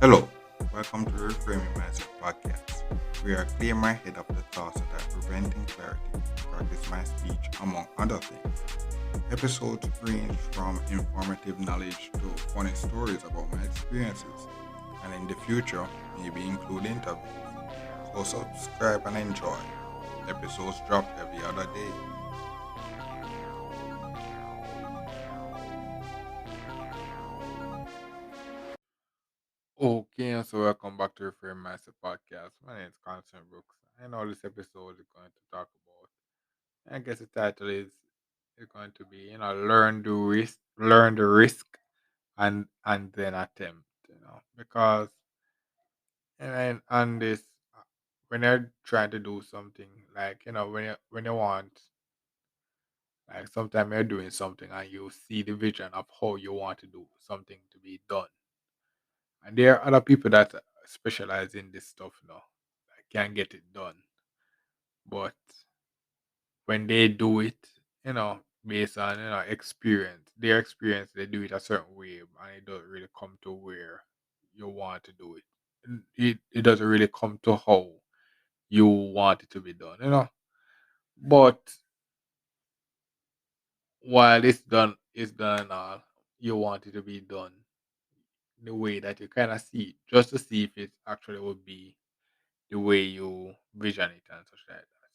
Hello, welcome to the Reframing Mindset podcast. We are clear my head of the thoughts that are preventing clarity to practice my speech, among other things. Episodes range from informative knowledge to funny stories about my experiences, and in the future, maybe include interviews. So subscribe and enjoy. Episodes drop every other day. Okay, so welcome back to Reframe Master Podcast. My name is Constant Brooks. I know this episode is going to talk about. I guess the title is going to be, learn the risk, and then attempt. Because and on this, when you're trying to do something, like when you want, like sometimes you're doing something and you see the vision of how you want to do something to be done, and there are other people that specialize in this stuff, that can get it done, but when they do it, based on experience, their experience, they do it a certain way, and it doesn't really come to where you want to do it. It doesn't really come to how you want it to be done. But while it's done and all, you want it to be done the way that you kind of see it, just to see if it actually would be the way you vision it and such like that.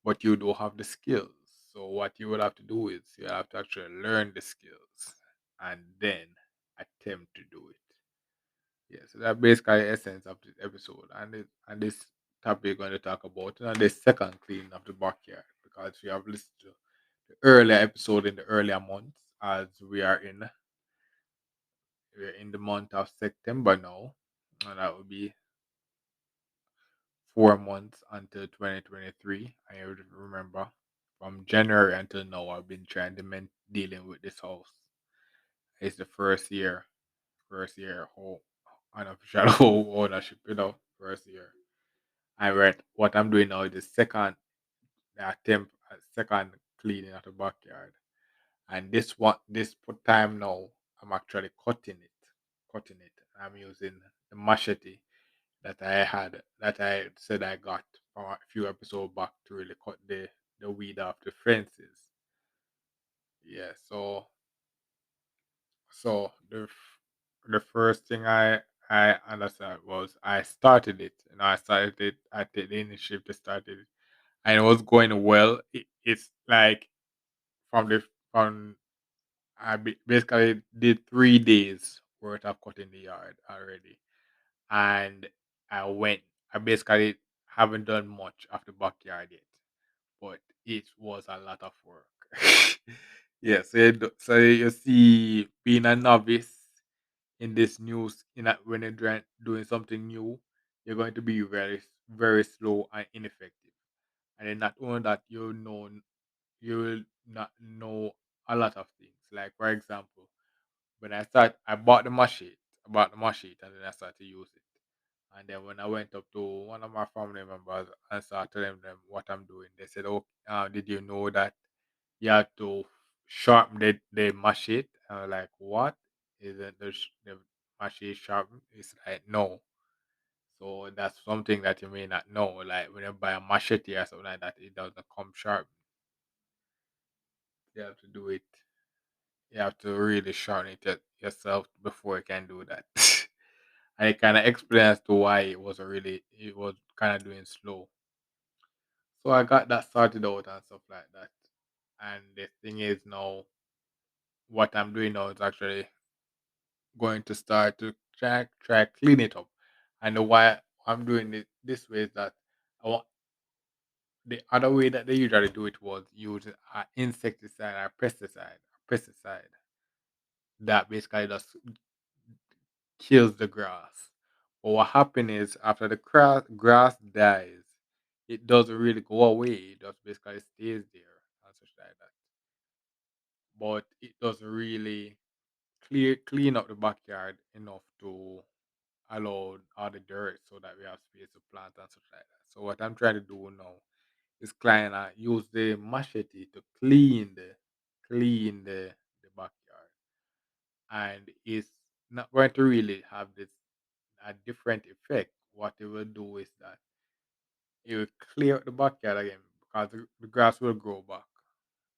But you don't have the skills. So what you will have to do is you have to actually learn the skills and then attempt to do it. Yeah, so that's basically the essence of this episode. And this topic we're going to talk about, the second cleaning of the backyard, because we have listened to the earlier episode in the earlier months, as we're in the month of September now, and that will be 4 months until 2023. I would remember from January until now, I've been trying to dealing with this house. It's the first year whole unofficial home ownership, first year. What I'm doing now is the second cleaning of the backyard. And this time now, I'm actually cutting it. I'm using the machete that I said I got from a few episodes back to really cut the weed off the fences. Yeah, so the first thing I understand was I started it. I started it. I take the initiative to start it, and it was going well. It's like from the from basically did 3 days worth of cutting the yard already, and I went. I basically haven't done much of the backyard yet, but it was a lot of work. Yeah, so you see, being a novice in this news, when you're doing something new, you're going to be very, very slow and ineffective. And then not only that, you will not know a lot of things. Like for example, I bought the machine, and then I started to use it. And then when I went up to one of my family members and started telling them what I'm doing, they said, "Oh, did you know that you have to sharpen the machine?" And I was like, "What? Isn't the machine sharpened?" It's like, "No." So that's something that you may not know. Like when you buy a machete or something like that, it doesn't come sharp. You have to do it. You have to really sharpen it yourself before you can do that. And it kind of explains to why it was kind of doing slow. So I got that sorted out and stuff like that. And the thing is now, what I'm doing now is actually going to start to try clean it up. And the why I'm doing it this way is that I want the other way that they usually do it was use an insecticide or pesticide that basically just kills the grass. But what happens is after the grass dies, it doesn't really go away. It just basically stays there and such like that. But it doesn't really clean up the backyard enough to allow all the dirt so that we have space to plant and such like that. So what I'm trying to do now this client use the machete to clean the backyard, and it's not going to really have this a different effect. What it will do is that it will clear out the backyard again because the grass will grow back.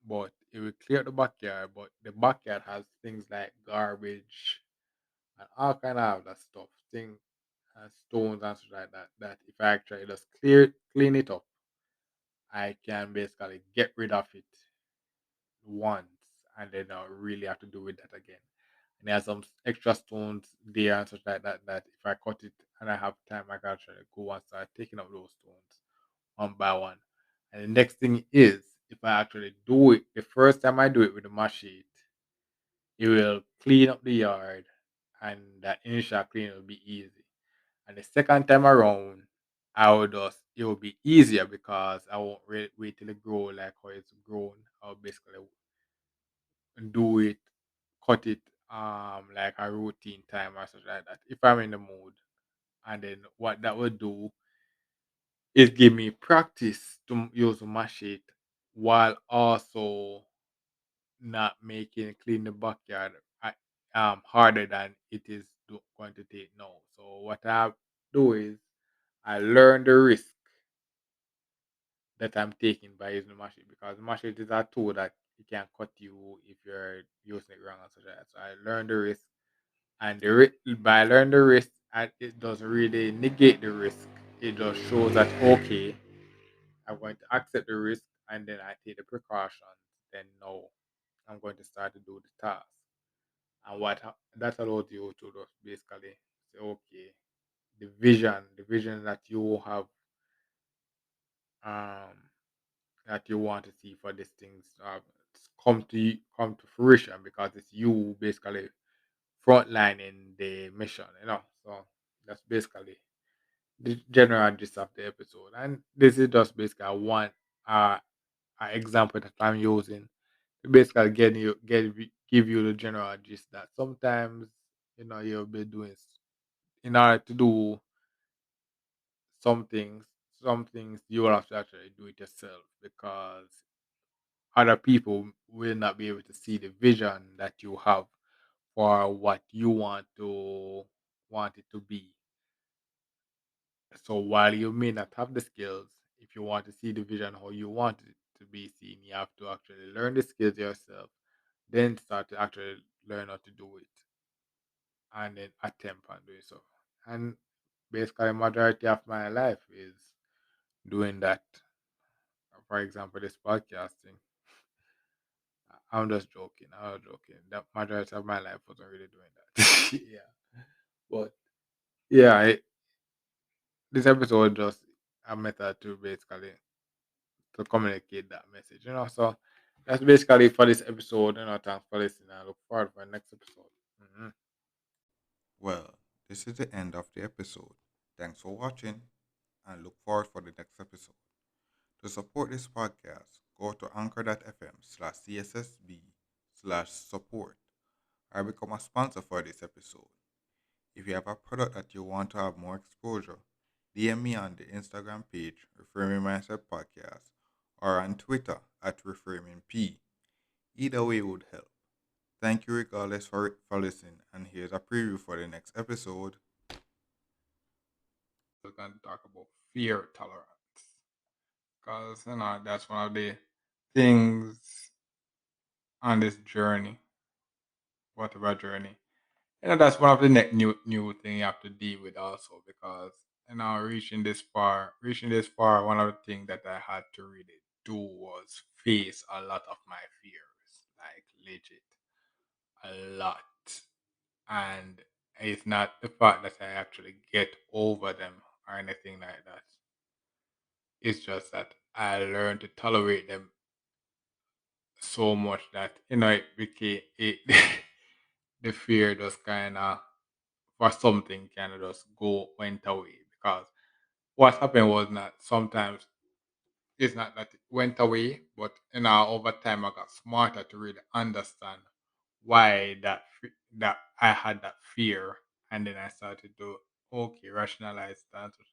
But it will clear out the backyard, but the backyard has things like garbage and all kind of other stuff, things and stones and stuff like that. That if I actually just clean it up, I can basically get rid of it once, and then I really have to do with that again. And there's some extra stones there and such like that. That if I cut it and I have time, I can actually go and start taking out those stones one by one. And the next thing is, if I actually do it, the first time I do it with the machete, it will clean up the yard, and that initial clean will be easy. And the second time around, it will be easier because I won't wait till it grow like how it's grown. I'll basically do it, cut it like a routine time or something like that. If I'm in the mood. And then what that will do is give me practice to use a machete while also not making clean the backyard harder than it is going to take now. So what I do is I learn the risk that I'm taking by using the machete, because the machete is a tool that it can cut you if you're using it wrong and such like that. So I learn the risk, and by learning the risk, and it doesn't really negate the risk. It just shows that okay, I'm going to accept the risk, and then I take the precautions. Then no, I'm going to start to do the task. And that allows you to just basically say, okay, the vision that you have, um, that you want to see for these things, come to fruition, because it's you basically frontlining the mission. So that's basically the general gist of the episode, and this is just basically uh, an example that I'm using to basically give you the general gist that sometimes you'll be doing in order to do some things. Some things you will have to actually do it yourself, because other people will not be able to see the vision that you have for what you want it to be. So while you may not have the skills, if you want to see the vision how you want it to be seen, you have to actually learn the skills yourself, then start to actually learn how to do it, and then attempt and do it. So, and basically, majority of my life is doing that. For example, this podcasting. I'm just joking. I'm just joking. The majority of my life wasn't really doing that. Yeah, but yeah, this episode just a method to basically to communicate that message. So that's basically for this episode. Thanks for listening. I look forward for the next episode. Well, this is the end of the episode. Thanks for watching and look forward for the next episode. To support this podcast, go to anchor.fm/cssb/support or become a sponsor for this episode. If you have a product that you want to have more exposure, DM me on the Instagram page, Reframing Mindset Podcast, or on Twitter at ReframingP. Either way would help. Thank you regardless for listening, and here's a preview for the next episode. We're going to talk about fear tolerance, because that's one of the things on this journey, whatever journey. That's one of the new thing you have to deal with also, because reaching this far, one of the things that I had to really do was face a lot of my fears, like legit, a lot. And it's not the fact that I actually get over them or anything like that. It's just that I learned to tolerate them so much that it became it. The fear just kind of for something kind of just went away, because what happened was that sometimes it's not that it went away, but over time I got smarter to really understand why that I had that fear, and then I started to okay rationalize that